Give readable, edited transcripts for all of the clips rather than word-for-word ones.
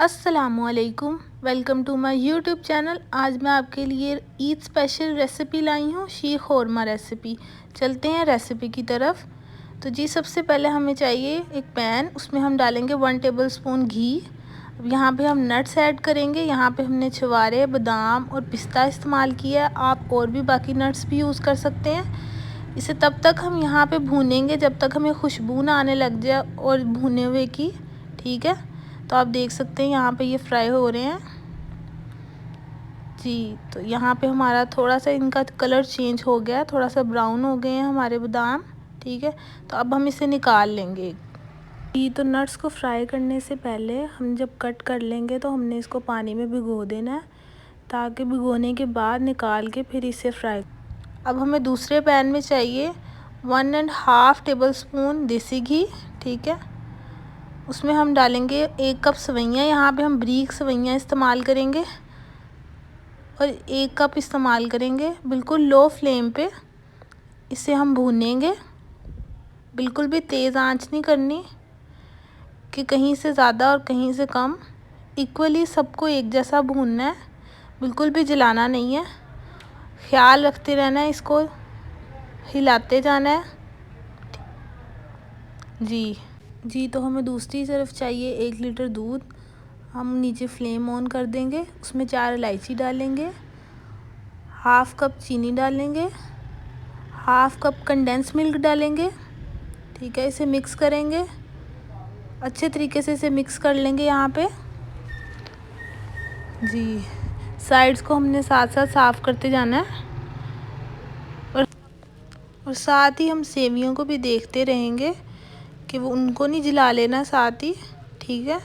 अस्सलामुअलैकुम, welcome to my YouTube channel. आज मैं आपके लिए ईद स्पेशल रेसिपी लाई हूँ, शीर खोरमा रेसिपी। चलते हैं रेसिपी की तरफ। तो जी सबसे पहले हमें चाहिए एक पैन, उसमें हम डालेंगे 1 टेबलस्पून घी। अब यहाँ पे हम नट्स ऐड करेंगे। यहाँ पे हमने छुहारे, बादाम और पिस्ता इस्तेमाल किया है। आप और भी बाकी नट्स भी यूज़ कर सकते हैं। इसे तब तक हम यहाँ पे भूनेंगे जब तक हमें खुशबू ना आने लग जाए और भुने हुए की, ठीक है। तो आप देख सकते हैं यहाँ पे ये फ्राई हो रहे हैं जी। तो यहाँ पे हमारा थोड़ा सा इनका कलर चेंज हो गया, थोड़ा सा ब्राउन हो गए हैं हमारे बादाम, ठीक है। तो अब हम इसे निकाल लेंगे जी। तो नट्स को फ्राई करने से पहले हम जब कट कर लेंगे तो हमने इसको पानी में भिगो देना है, ताकि भिगोने के बाद निकाल के फिर इसे फ्राई। अब हमें दूसरे पैन में चाहिए 1.5 टेबलस्पून देसी घी, ठीक है। उसमें हम डालेंगे 1 कप सवैयाँ। यहाँ पे हम बारीक सवैयाँ इस्तेमाल करेंगे और 1 कप इस्तेमाल करेंगे। बिल्कुल लो फ्लेम पे इसे हम भूनेंगे, बिल्कुल भी तेज़ आंच नहीं करनी कि कहीं से ज़्यादा और कहीं से कम। इक्वली सबको एक जैसा भूनना है, बिल्कुल भी जलाना नहीं है। ख्याल रखते रहना है, इसको हिलाते जाना है जी। तो हमें दूसरी तरफ चाहिए 1 लीटर दूध। हम नीचे फ्लेम ऑन कर देंगे, उसमें 4 इलायची डालेंगे, हाफ़ कप चीनी डालेंगे, हाफ़ कप कंडेंस मिल्क डालेंगे, ठीक है। इसे मिक्स करेंगे अच्छे तरीके से, इसे मिक्स कर लेंगे यहाँ पे जी। साइड्स को हमने साथ साथ साफ़ करते जाना है और साथ ही हम सेवियों को भी देखते रहेंगे कि वो उनको नहीं जला लेना साथ ही, ठीक है।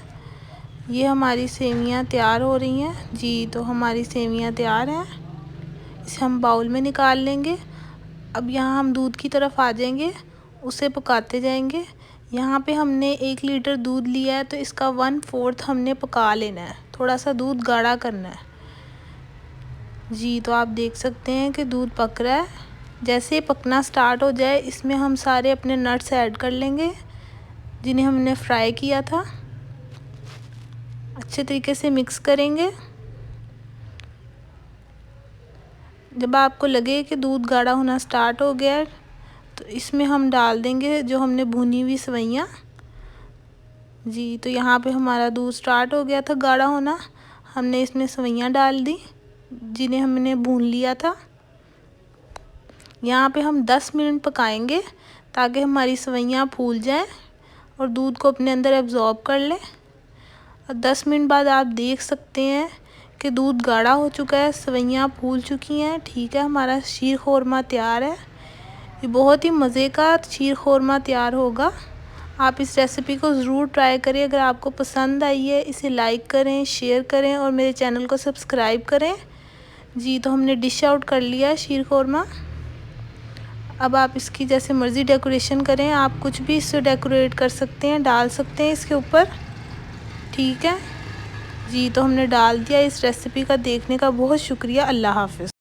ये हमारी सेवियां तैयार हो रही हैं जी। तो हमारी सेवियां तैयार हैं, इसे हम बाउल में निकाल लेंगे। अब यहाँ हम दूध की तरफ आ जाएंगे, उसे पकाते जाएंगे। यहाँ पे हमने 1 लीटर दूध लिया है, तो इसका 1/4 हमने पका लेना है, थोड़ा सा दूध गाढ़ा करना है जी। तो आप देख सकते हैं कि दूध पक रहा है। जैसे पकना स्टार्ट हो जाए, इसमें हम सारे अपने नट्स ऐड कर लेंगे जिन्हें हमने फ्राई किया था। अच्छे तरीके से मिक्स करेंगे। जब आपको लगे कि दूध गाढ़ा होना स्टार्ट हो गया है, तो इसमें हम डाल देंगे जो हमने भुनी हुई सवैयाँ जी। तो यहाँ पे हमारा दूध स्टार्ट हो गया था गाढ़ा होना। हमने इसमें सवैयाँ डाल दी जिन्हें हमने भून लिया था। यहाँ पे हम 10 मिनट पकाएंगे ताकि हमारी सवैयाँ फूल जाएं और दूध को अपने अंदर एब्जॉर्ब कर लें। और 10 मिनट बाद आप देख सकते हैं कि दूध गाढ़ा हो चुका है, सवैयाँ फूल चुकी हैं, ठीक है। हमारा शीर खोरमा तैयार है। ये बहुत ही मज़े का शीर खोरमा तैयार होगा। आप इस रेसिपी को ज़रूर ट्राई करें। अगर आपको पसंद आई है, इसे लाइक करें, शेयर करें और मेरे चैनल को सब्सक्राइब करें जी। तो हमने डिश आउट कर लिया है शीर खोरमा। अब आप इसकी जैसे मर्ज़ी डेकोरेशन करें, आप कुछ भी इससे डेकोरेट कर सकते हैं, डाल सकते हैं इसके ऊपर, ठीक है जी। तो हमने डाल दिया। इस रेसिपी का देखने का बहुत शुक्रिया। अल्लाह हाफ़िज़।